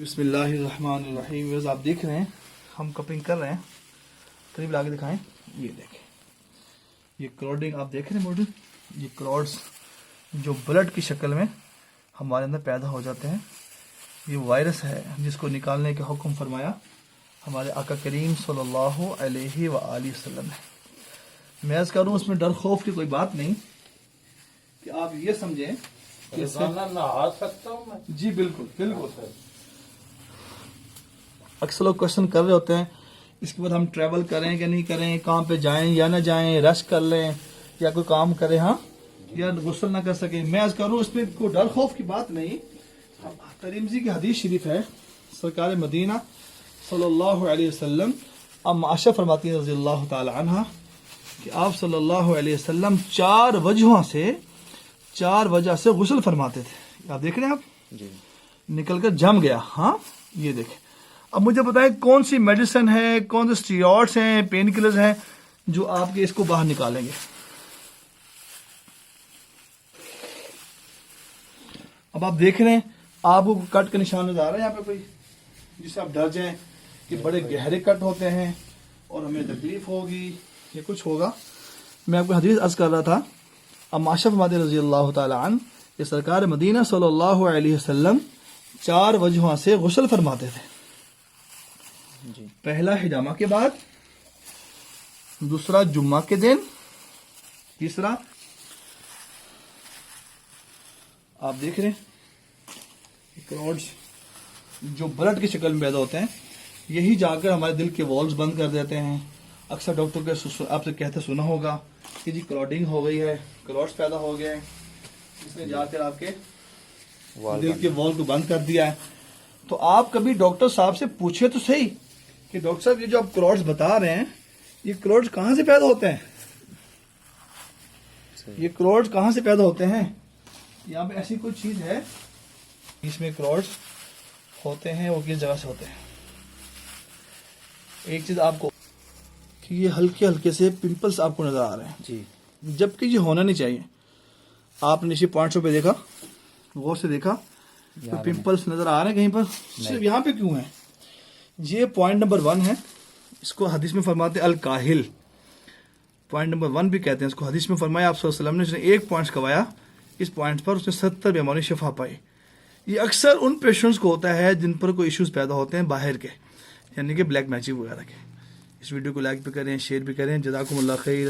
بسم اللہ الرحمن الرحیم. آپ دیکھ رہے ہیں ہم کپنگ کر رہے ہیں. قریب لا کے دکھائیں. یہ دیکھیں, یہ کراڈنگ آپ دیکھ رہے ہیں. ماڈل یہ کراڈس جو بلڈ کی شکل میں ہمارے اندر پیدا ہو جاتے ہیں, یہ وائرس ہے جس کو نکالنے کا حکم فرمایا ہمارے آقا کریم صلی اللہ علیہ وآلہ وسلم نے. میں عرض کروں اس میں ڈر خوف کی کوئی بات نہیں, کہ آپ یہ سمجھیں کہ نہا سکتا ہوں میں. جی بالکل بالکل. اکثر لوگ کوشچن کر رہے ہوتے ہیں اس کے بعد ہم ٹریول کریں کہ نہیں کریں, کام پہ جائیں یا نہ جائیں, رش کر لیں یا کوئی کام کریں ہاں یا غسل نہ کر سکیں. میں عرض کروں اس میں کوئی ڈر خوف کی بات نہیں. ترمذی کی حدیث شریف ہے, سرکار مدینہ صلی اللہ علیہ وسلم ام عائشہ فرماتی ہیں رضی اللہ تعالی عنہ کہ آپ صلی اللہ علیہ وسلم چار وجہ سے غسل فرماتے تھے. آپ دیکھ رہے ہیں آپ جی نکل کر جم گیا. ہاں یہ دیکھیں. اب مجھے بتائیں کون سی میڈیسن ہے, کون سے اسٹیرائڈس ہیں, پین کلرز ہیں جو آپ کے اس کو باہر نکالیں گے. اب آپ دیکھ رہے ہیں آپ کو کٹ کا نشان نظر آ رہا ہے یہاں پہ کوئی جس سے آپ ڈر جائیں کہ بڑے گہرے کٹ ہوتے ہیں اور ہمیں تکلیف ہوگی یا کچھ ہوگا. میں آپ کو حدیث عرض کر رہا تھا, ام عائشہ فرماتے رضی اللہ تعالی عنہ کہ سرکار مدینہ صلی اللہ علیہ وسلم چار وجہوں سے غسل فرماتے تھے. جی پہلا حجامہ کے بعد, دوسرا جمعہ کے دن, تیسرا آپ دیکھ رہے ہیں کراڈس جو بلڈ کی شکل میں پیدا ہوتے ہیں, یہی جا کر ہمارے دل کے والز بند کر دیتے ہیں. اکثر ڈاکٹر کے آپ سے کہتے سنا ہوگا کہ جی کراڈنگ ہو گئی ہے, کراڈس پیدا ہو گئے ہیں, اس نے جا کر آپ کے دل کے وال کو بند کر دیا ہے. تو آپ کبھی ڈاکٹر صاحب سے پوچھے تو صحیح کہ ڈاکٹر صاحب یہ جو آپ کراڈس بتا رہے ہیں یہ کراڈس کہاں سے پیدا ہوتے ہیں, یہ کراڈس کہاں سے پیدا ہوتے ہیں. یہاں پہ ایسی کوئی چیز ہے اس میں کراڈس ہوتے ہیں, وہ کس جگہ سے ہوتے ہیں. ایک چیز آپ کو کہ یہ ہلکے ہلکے سے پمپلس آپ کو نظر آ رہے ہیں, جی جبکہ یہ ہونا نہیں چاہیے. آپ نے نیچے پوائنٹس پہ دیکھا, غور سے دیکھا, پمپلس نظر آ رہے ہیں کہیں پر, صرف یہاں پہ کیوں ہیں. یہ پوائنٹ نمبر 1 ہے, اس کو حدیث میں فرماتے الکاہل. پوائنٹ نمبر 1 بھی کہتے ہیں اس کو. حدیث میں فرمایا آپ صلی اللہ علیہ وسلم نے اس نے ایک پوائنٹ کوایا, اس پوائنٹ پر اس نے 70 بیماری شفا پائی. یہ اکثر ان پیشنٹس کو ہوتا ہے جن پر کوئی ایشوز پیدا ہوتے ہیں باہر کے, یعنی کہ بلیک میجک وغیرہ کے. اس ویڈیو کو لائک بھی کریں, شیئر بھی کریں. جزاکم اللہ خیر.